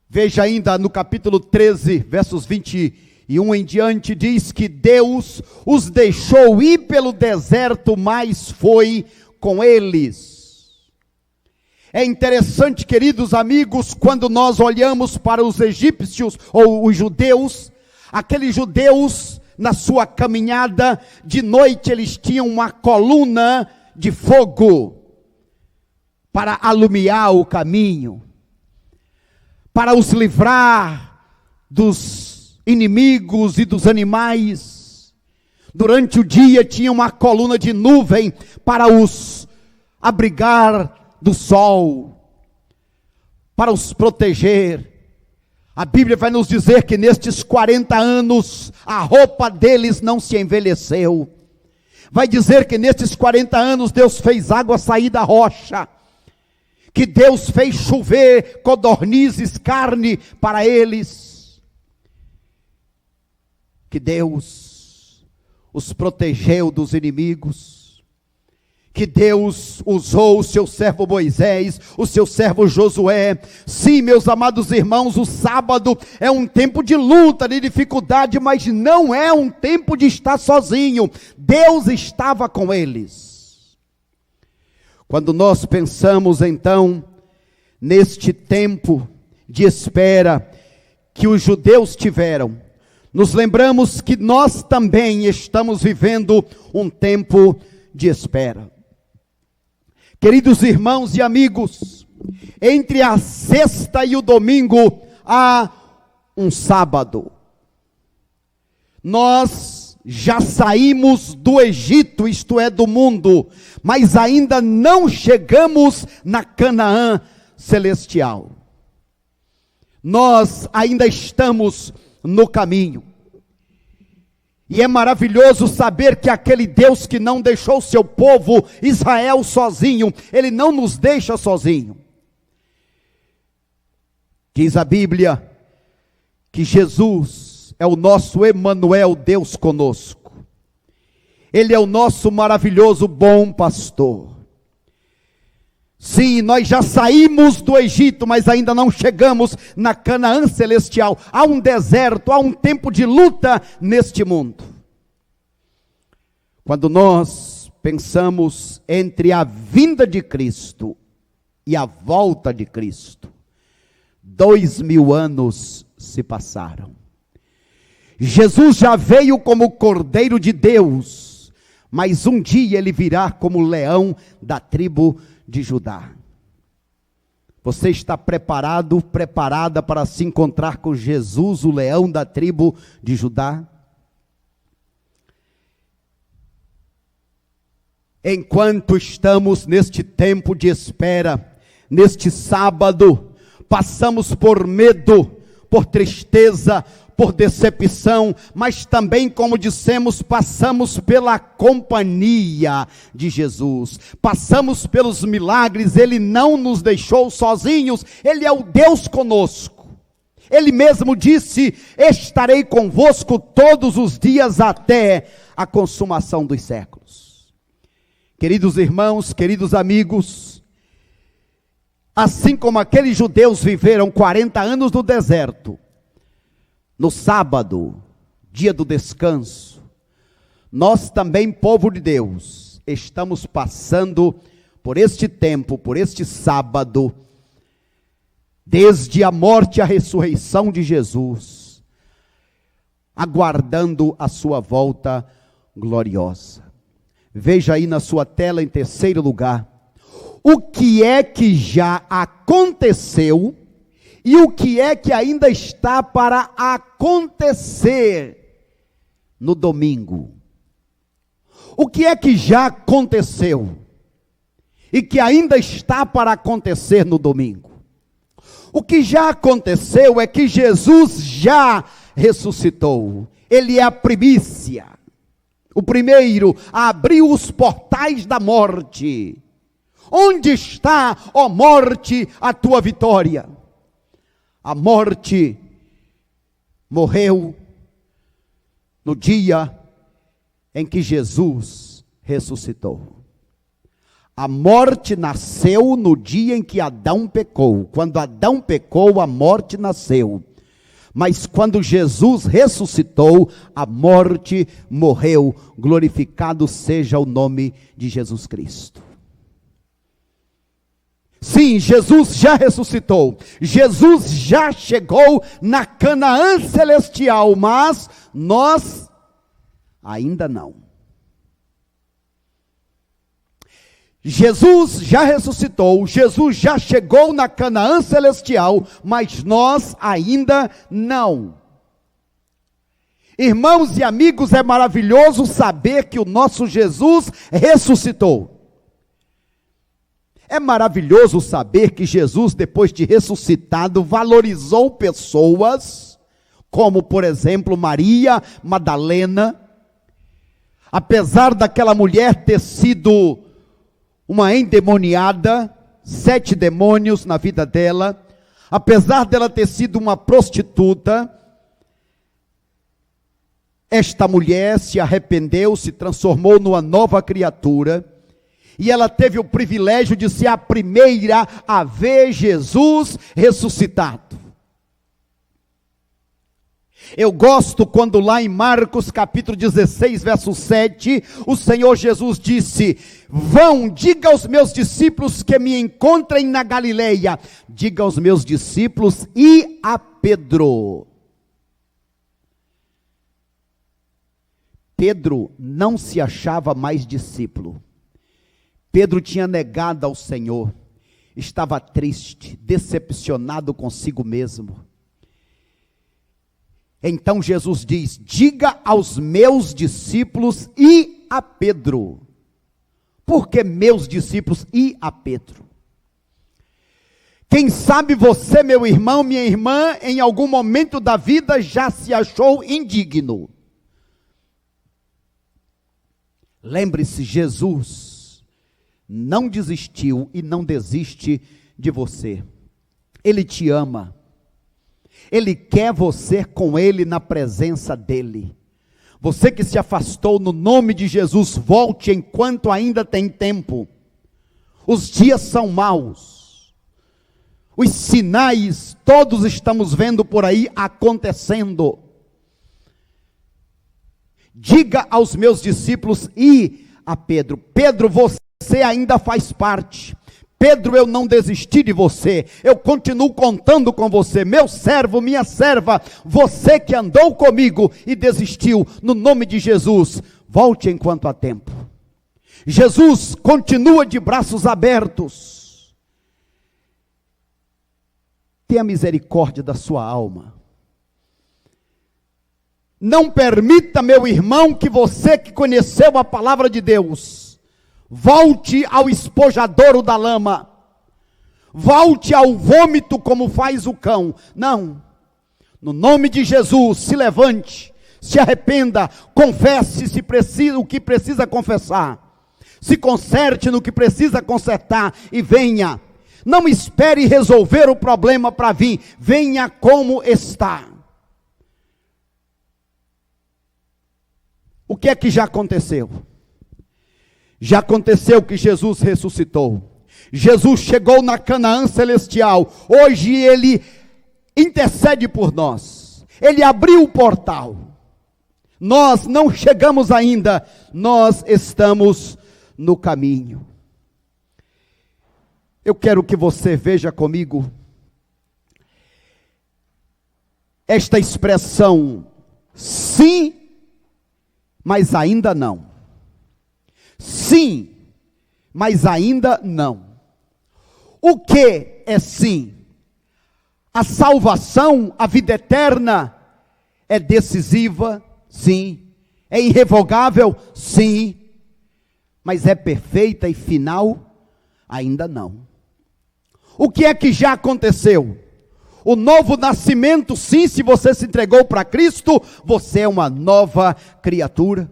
Veja ainda no capítulo 13, versos 21 em diante, diz que Deus os deixou ir pelo deserto, mas foi com eles. É interessante, queridos amigos, quando nós olhamos para os egípcios ou os judeus, aqueles judeus na sua caminhada, de noite eles tinham uma coluna de fogo para alumiar o caminho, para os livrar dos inimigos e dos animais. Durante o dia tinha uma coluna de nuvem para os abrigar do sol, para os proteger. A Bíblia vai nos dizer que nestes 40 anos, a roupa deles não se envelheceu. Vai dizer que nestes 40 anos, Deus fez água sair da rocha, que Deus fez chover codornizes, carne para eles, que Deus os protegeu dos inimigos, que Deus usou o seu servo Moisés, o seu servo Josué. Sim, meus amados irmãos, o sábado é um tempo de luta, de dificuldade, mas não é um tempo de estar sozinho. Deus estava com eles. Quando nós pensamos então neste tempo de espera que os judeus tiveram, nos lembramos que nós também estamos vivendo um tempo de espera. Queridos irmãos e amigos, entre a sexta e o domingo há um sábado. Nós já saímos do Egito, isto é, do mundo, mas ainda não chegamos na Canaã celestial. Nós ainda estamos no caminho. E é maravilhoso saber que aquele Deus que não deixou seu povo Israel sozinho, Ele não nos deixa sozinho. Diz a Bíblia que Jesus é o nosso Emanuel, Deus conosco. Ele é o nosso maravilhoso bom pastor. Sim, nós já saímos do Egito, mas ainda não chegamos na Canaã celestial. Há um deserto, há um tempo de luta neste mundo. Quando nós pensamos entre a vinda de Cristo e a volta de Cristo, 2000 anos se passaram. Jesus já veio como Cordeiro de Deus, mas um dia Ele virá como leão da tribo de Judá. Você está preparado, preparada para se encontrar com Jesus, o leão da tribo de Judá? Enquanto estamos neste tempo de espera, neste sábado, passamos por medo, por tristeza, por decepção, mas também, como dissemos, passamos pela companhia de Jesus, passamos pelos milagres. Ele não nos deixou sozinhos, Ele é o Deus conosco. Ele mesmo disse: estarei convosco todos os dias até a consumação dos séculos. Queridos irmãos, queridos amigos, assim como aqueles judeus viveram 40 anos no deserto, no sábado, dia do descanso, nós também, povo de Deus, estamos passando por este tempo, por este sábado, desde a morte e a ressurreição de Jesus, aguardando a sua volta gloriosa. Veja aí na sua tela, em terceiro lugar, o que é que já aconteceu e o que é que ainda está para acontecer no domingo. O que é que já aconteceu e que ainda está para acontecer no domingo? O que já aconteceu é que Jesus já ressuscitou. Ele é a primícia, o primeiro a abrir os portais da morte. Onde está, ó morte, a tua vitória? A morte morreu no dia em que Jesus ressuscitou. A morte nasceu no dia em que Adão pecou. Quando Adão pecou, a morte nasceu. Mas quando Jesus ressuscitou, a morte morreu. Glorificado seja o nome de Jesus Cristo. Sim, Jesus já ressuscitou. Jesus já chegou na Canaã celestial, mas nós ainda não. Jesus já ressuscitou, Jesus já chegou na Canaã celestial, mas nós ainda não. Irmãos e amigos, é maravilhoso saber que o nosso Jesus ressuscitou. É maravilhoso saber que Jesus, depois de ressuscitado, valorizou pessoas, como por exemplo Maria Madalena. Apesar daquela mulher ter sido uma endemoniada, 7 demônios na vida dela, apesar dela ter sido uma prostituta, esta mulher se arrependeu, se transformou numa nova criatura, e ela teve o privilégio de ser a primeira a ver Jesus ressuscitado. Eu gosto quando lá em Marcos capítulo 16, verso 7, o Senhor Jesus disse: vão, diga aos meus discípulos que me encontrem na Galileia. Diga aos meus discípulos e a Pedro. Pedro não se achava mais discípulo. Pedro tinha negado ao Senhor. Estava triste, decepcionado consigo mesmo. Então Jesus diz: diga aos meus discípulos e a Pedro. Por que meus discípulos e a Pedro? Quem sabe você, meu irmão, minha irmã, em algum momento da vida já se achou indigno. Lembre-se, Jesus não desistiu e não desiste de você. Ele te ama. Ele quer você com Ele na presença dEle. Você que se afastou, no nome de Jesus, volte enquanto ainda tem tempo. Os dias são maus. Os sinais, todos estamos vendo por aí acontecendo. Diga aos meus discípulos e a Pedro: Pedro, você ainda faz parte. Pedro, eu não desisti de você, eu continuo contando com você, meu servo, minha serva, você que andou comigo e desistiu, no nome de Jesus, volte enquanto há tempo. Jesus continua de braços abertos. Tenha misericórdia da sua alma. Não permita, meu irmão, que você que conheceu a palavra de Deus, volte ao espojadouro da lama, volte ao vômito como faz o cão. Não, no nome de Jesus, se levante, se arrependa, confesse se precisa, o que precisa confessar, se conserte no que precisa consertar e venha. Não espere resolver o problema para vir, venha como está. O que é que já aconteceu? Já aconteceu que Jesus ressuscitou. Jesus chegou na Canaã celestial. Hoje Ele intercede por nós. Ele abriu o portal. Nós não chegamos ainda. Nós estamos no caminho. Eu quero que você veja comigo esta expressão: Sim, mas ainda não. Sim, mas ainda não. O que é sim? A salvação, a vida eterna, é decisiva? Sim. É irrevogável? Sim. Mas é perfeita e final? Ainda não. O que é que já aconteceu? O novo nascimento, sim, se você se entregou para Cristo, você é uma nova criatura.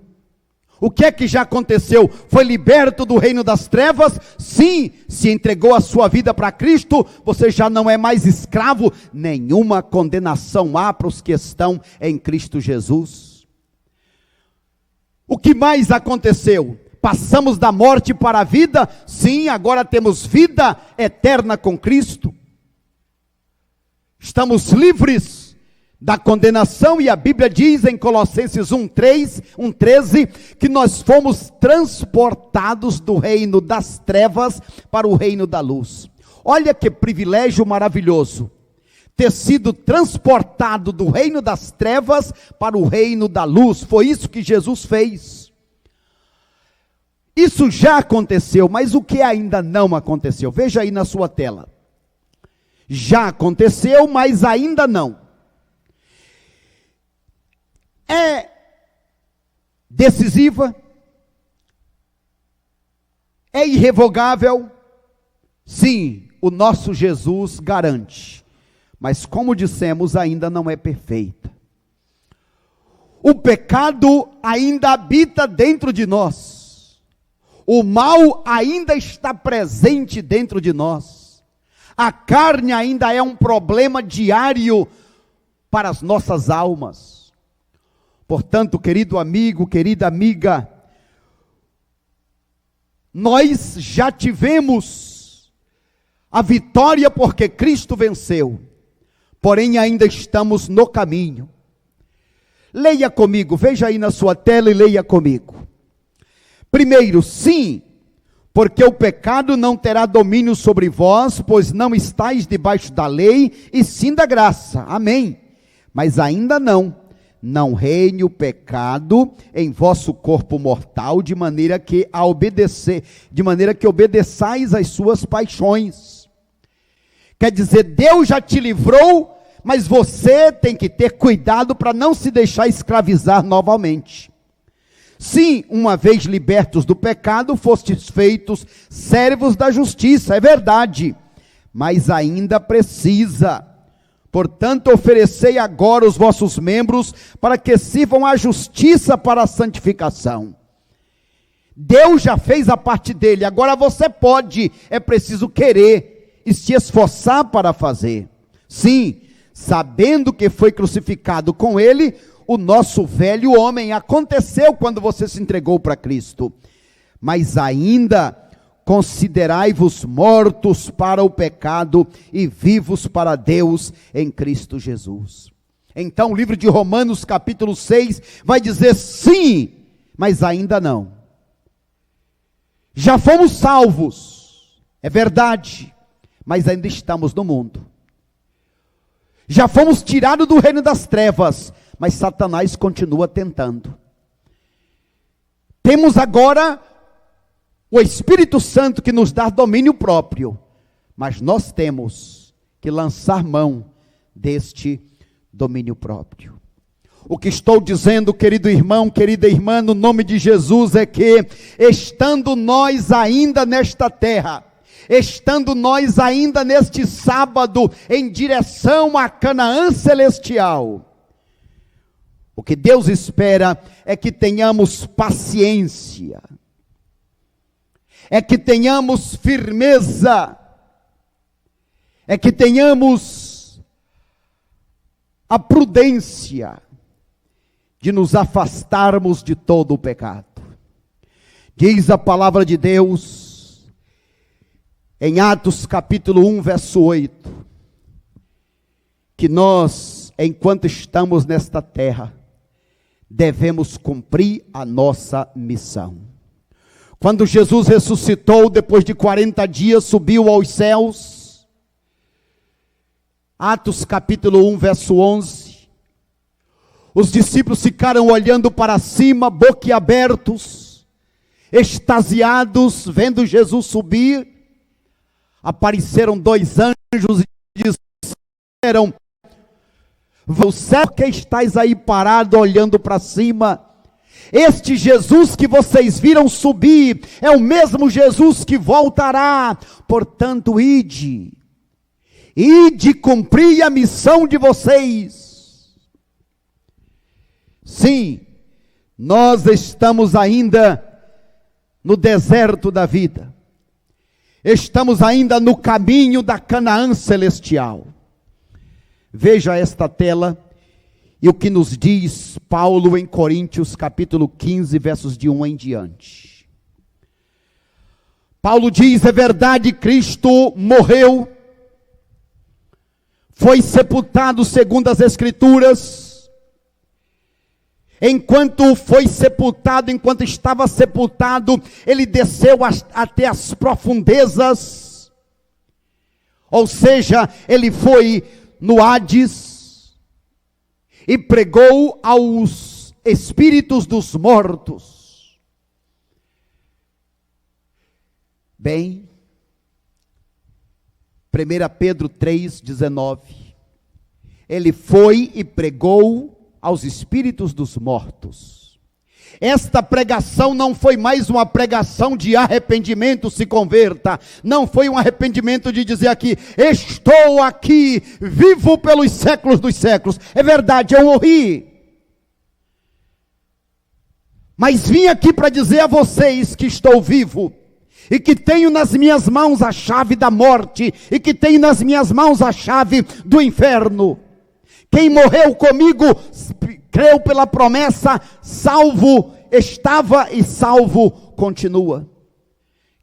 O que é que já aconteceu? Foi liberto do reino das trevas? Sim, se entregou a sua vida para Cristo, você já não é mais escravo, nenhuma condenação há para os que estão em Cristo Jesus. O que mais aconteceu? Passamos da morte para a vida? Sim, agora temos vida eterna com Cristo. Estamos livres da condenação, e a Bíblia diz em Colossenses 1:13, que nós fomos transportados do reino das trevas para o reino da luz. Olha que privilégio maravilhoso, ter sido transportado do reino das trevas para o reino da luz. Foi isso que Jesus fez. Isso já aconteceu, mas o que ainda não aconteceu? Veja aí na sua tela. Já aconteceu, mas ainda não. É decisiva? É irrevogável? Sim, o nosso Jesus garante. Mas como dissemos, ainda não é perfeita. O pecado ainda habita dentro de nós. O mal ainda está presente dentro de nós. A carne ainda é um problema diário para as nossas almas. Portanto, querido amigo, querida amiga, nós já tivemos a vitória porque Cristo venceu, porém ainda estamos no caminho. Leia comigo, veja aí na sua tela e leia comigo. Primeiro, sim, porque o pecado não terá domínio sobre vós, pois não estáis debaixo da lei, e sim da graça. Amém. Mas ainda não reine o pecado em vosso corpo mortal, de maneira que obedeçais às suas paixões. Quer dizer, Deus já te livrou, mas você tem que ter cuidado para não se deixar escravizar novamente. Sim, uma vez libertos do pecado, fostes feitos servos da justiça, é verdade, mas ainda precisa. Portanto, oferecei agora os vossos membros para que sirvam à justiça para a santificação. Deus já fez a parte dele, agora você pode, é preciso querer e se esforçar para fazer. Sim, sabendo que foi crucificado com ele, o nosso velho homem. Aconteceu quando você se entregou para Cristo. Mas ainda considerai-vos mortos para o pecado e vivos para Deus em Cristo Jesus. Então o livro de Romanos capítulo 6 vai dizer sim, mas ainda não. Já fomos salvos, é verdade, mas ainda estamos no mundo. Já fomos tirados do reino das trevas, mas Satanás continua tentando. Temos agora o Espírito Santo que nos dá domínio próprio, mas nós temos que lançar mão deste domínio próprio. O que estou dizendo, querido irmão, querida irmã, no nome de Jesus, é que, estando nós ainda nesta terra, estando nós ainda neste sábado, em direção a Canaã celestial, o que Deus espera é que tenhamos paciência, é que tenhamos firmeza, é que tenhamos a prudência de nos afastarmos de todo o pecado. Diz a palavra de Deus, em Atos capítulo 1, verso 8, que nós, enquanto estamos nesta terra, devemos cumprir a nossa missão. Quando Jesus ressuscitou, depois de 40 dias, subiu aos céus, Atos capítulo 1, verso 11, Os discípulos ficaram olhando para cima, boquiabertos, extasiados, vendo Jesus subir. Apareceram 2 anjos e disseram: "O céu, que estáis aí parado olhando para cima? Este Jesus que vocês viram subir é o mesmo Jesus que voltará. Portanto, ide cumprir a missão de vocês." Sim, nós estamos ainda no deserto da vida. Estamos ainda no caminho da Canaã celestial. Veja esta tela e o que nos diz Paulo em Coríntios capítulo 15, versos de 1 em diante. Paulo diz: "É verdade, Cristo morreu, foi sepultado segundo as Escrituras. Enquanto estava sepultado, ele desceu até as profundezas." Ou seja, ele foi no Hades e pregou aos espíritos dos mortos. Bem, 1 Pedro 3,19, ele foi e pregou aos espíritos dos mortos. Esta pregação não foi mais uma pregação de arrependimento, se converta. Não foi um arrependimento de dizer aqui: "Estou aqui, vivo pelos séculos dos séculos." É verdade, eu morri. Mas vim aqui para dizer a vocês que estou vivo, e que tenho nas minhas mãos a chave da morte, e que tenho nas minhas mãos a chave do inferno. Quem morreu comigo, creu pela promessa, salvo estava e salvo continua.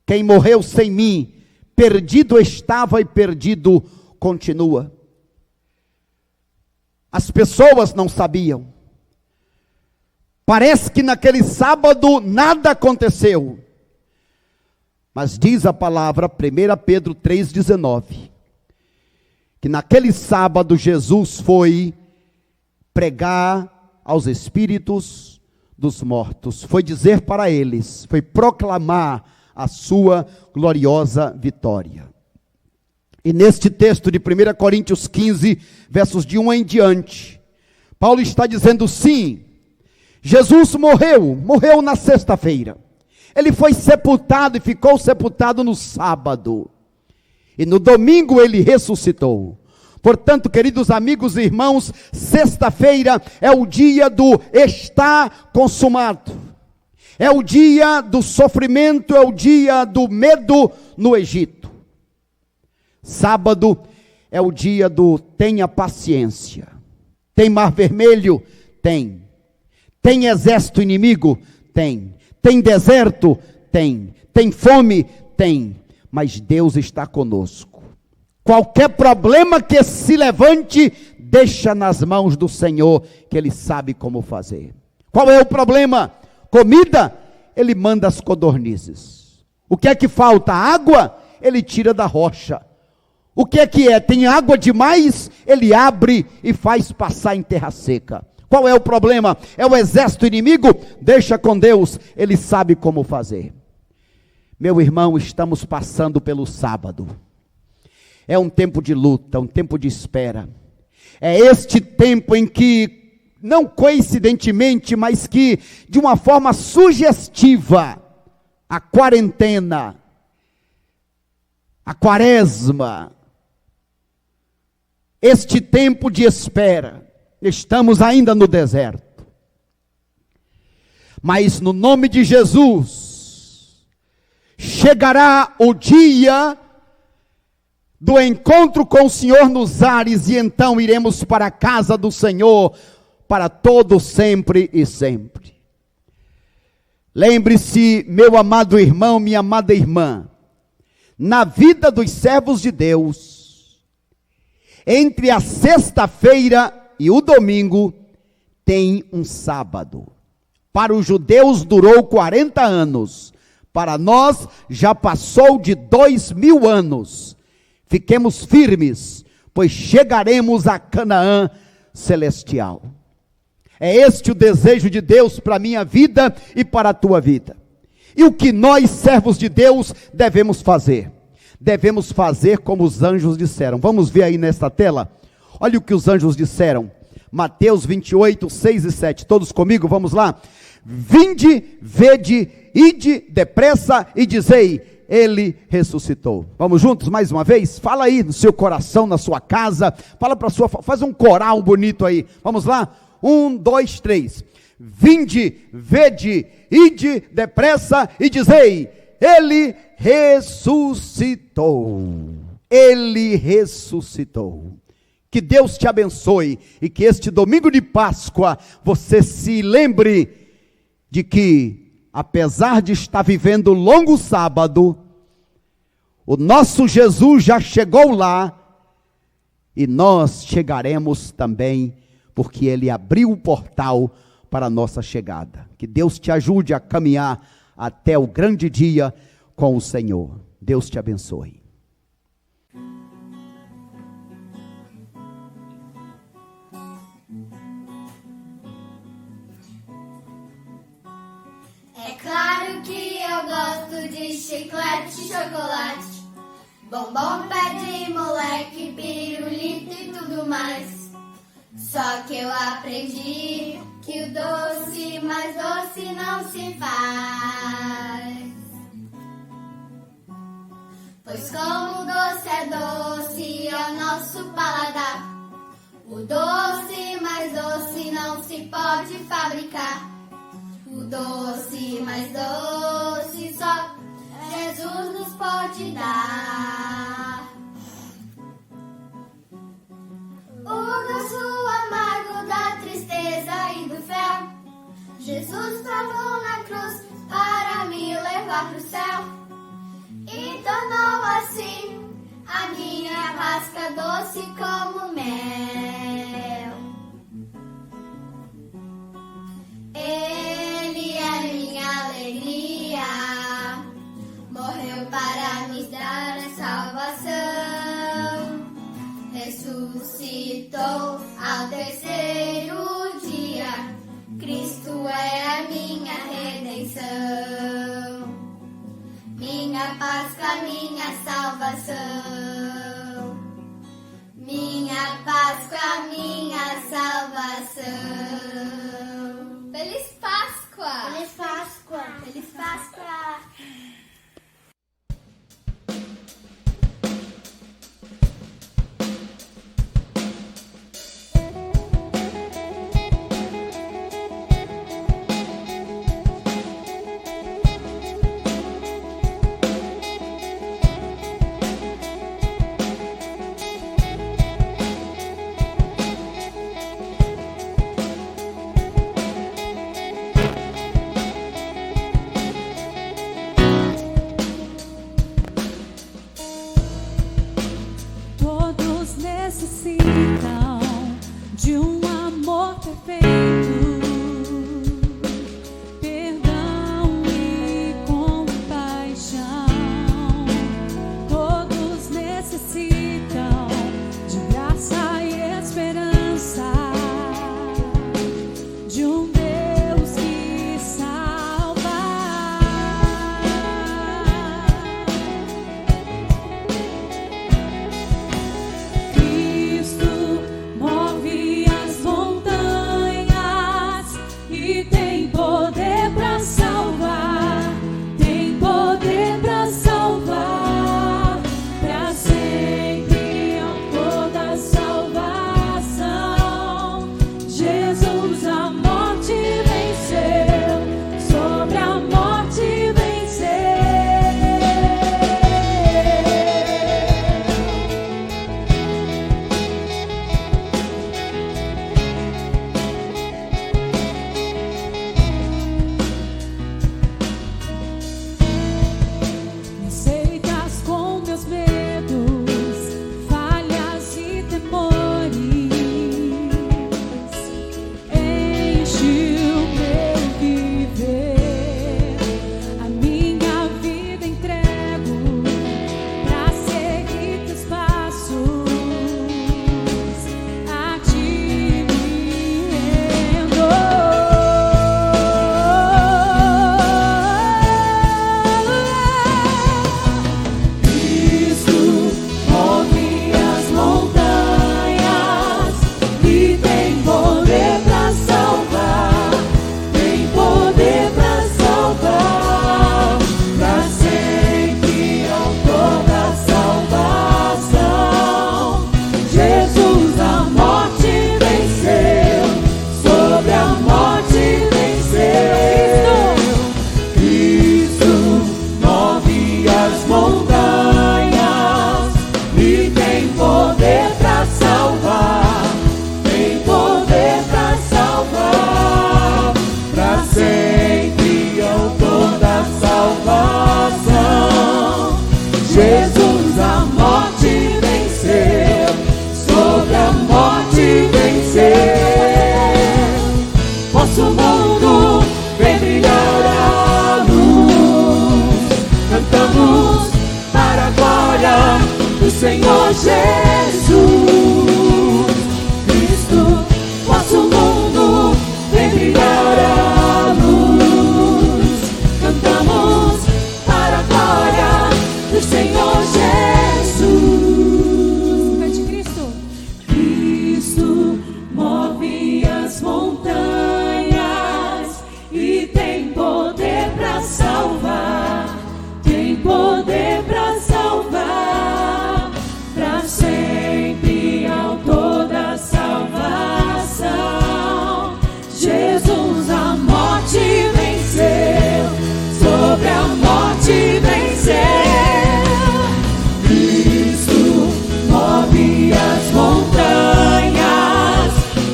Quem morreu sem mim, perdido estava e perdido continua. As pessoas não sabiam. Parece que naquele sábado nada aconteceu. Mas diz a palavra, 1 Pedro 3,19, que naquele sábado Jesus foi pregar aos espíritos dos mortos, foi dizer para eles, foi proclamar a sua gloriosa vitória. E neste texto de 1 Coríntios 15, versos de 1 em diante, Paulo está dizendo: sim, Jesus morreu na sexta-feira. Ele foi sepultado e ficou sepultado no sábado. E no domingo ele ressuscitou. Portanto, queridos amigos e irmãos, sexta-feira é o dia do está consumado. É o dia do sofrimento, é o dia do medo no Egito. Sábado é o dia do tenha paciência. Tem mar vermelho? Tem. Tem exército inimigo? Tem. Tem deserto? Tem. Tem fome? Tem. Mas Deus está conosco. Qualquer problema que se levante, deixa nas mãos do Senhor, que Ele sabe como fazer. Qual é o problema? Comida? Ele manda as codornizes. O que é que falta? Água? Ele tira da rocha. O que é? Tem água demais? Ele abre e faz passar em terra seca. Qual é o problema? É o exército inimigo? Deixa com Deus, Ele sabe como fazer. Meu irmão, estamos passando pelo sábado. É um tempo de luta, um tempo de espera. É este tempo em que, não coincidentemente, mas que de uma forma sugestiva, a quarentena, a quaresma, este tempo de espera, estamos ainda no deserto. Mas no nome de Jesus, chegará o dia do encontro com o Senhor nos ares, e então iremos para a casa do Senhor, para todo sempre e sempre. Lembre-se, meu amado irmão, minha amada irmã, na vida dos servos de Deus, entre a sexta-feira e o domingo, tem um sábado. Para os judeus durou 40 anos, para nós já passou de 2000 anos. Fiquemos firmes, pois chegaremos a Canaã celestial. É este o desejo de Deus para a minha vida e para a tua vida. E o que nós, servos de Deus, devemos fazer? Devemos fazer como os anjos disseram. Vamos ver aí nesta tela? Olha o que os anjos disseram. Mateus 28, 6 e 7. Todos comigo, vamos lá? Vinde, vede, ide depressa e dizei, ele ressuscitou. Vamos juntos mais uma vez? Fala aí no seu coração, na sua casa. Fala para sua, faz um coral bonito aí. Vamos lá? 1, 2, 3. Vinde, vede, ide depressa e dizei, ele ressuscitou. Ele ressuscitou. Que Deus te abençoe e que este domingo de Páscoa você se lembre de que, apesar de estar vivendo um longo sábado, o nosso Jesus já chegou lá e nós chegaremos também, porque Ele abriu o portal para a nossa chegada. Que Deus te ajude a caminhar até o grande dia com o Senhor. Deus te abençoe. É claro que eu gosto de chiclete e chocolate, bombom, pé de moleque, pirulito e tudo mais. Só que eu aprendi que o doce mais doce não se faz. Pois como o doce é doce ao nosso paladar, o doce mais doce não se pode fabricar. O doce mais doce só Jesus nos pode dar. O doce amargo da tristeza e do fel, Jesus provou na cruz para me levar pro céu, e tornou assim a minha Páscoa doce como mel. Ele é minha alegria, morreu para me dar a salvação, ressuscitou ao terceiro dia, Cristo é a minha redenção, minha Páscoa, minha salvação, minha Páscoa, minha salvação. Feliz Páscoa! Feliz Páscoa! Feliz Páscoa! Necessitam de um amor perfeito, perdão e compaixão. Todos necessitam de graça e esperança, de um Deus que salva. Move as montanhas e tem poder para salvar, tem poder para salvar, para sempre toda salvação. Jesus a morte venceu, sobre a morte venceu. Aceitas com meus medos, falhas e temores. Jesus a morte venceu, sobre a morte venceu. Cristo move as montanhas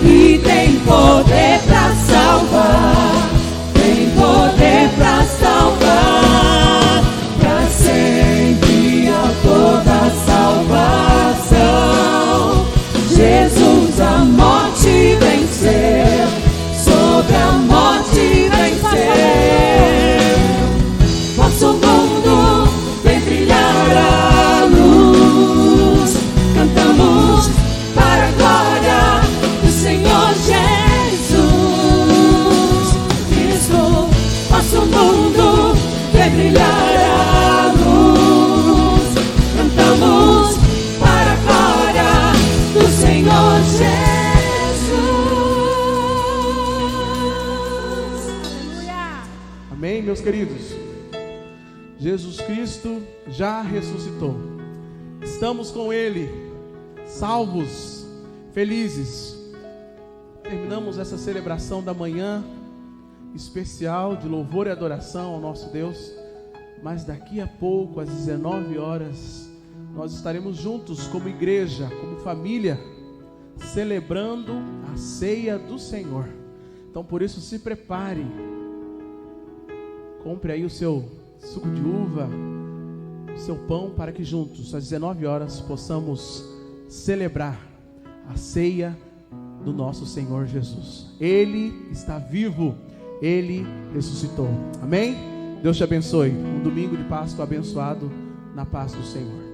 e tem poder pra salvar, tem poder pra salvar, pra sempre a toda salvação. Jesus a morte venceu, sobre a morte venceu. Nosso mundo vem brilhar a luz, cantamos para a glória do Senhor Jesus. Cristo, nosso mundo vem brilhar a luz, cantamos para a glória do Senhor Jesus. Amém, meus queridos? Jesus Cristo já ressuscitou. Estamos com Ele, salvos, felizes. Terminamos essa celebração da manhã especial de louvor e adoração ao nosso Deus. Mas daqui a pouco, às 19 horas, nós estaremos juntos como igreja, como família, celebrando a ceia do Senhor. Então, por isso, se prepare. Compre aí o seu suco de uva, o seu pão, para que juntos, às 19 horas, possamos celebrar a ceia do nosso Senhor Jesus. Ele está vivo, Ele ressuscitou. Amém? Deus te abençoe. Um domingo de Páscoa abençoado na paz do Senhor.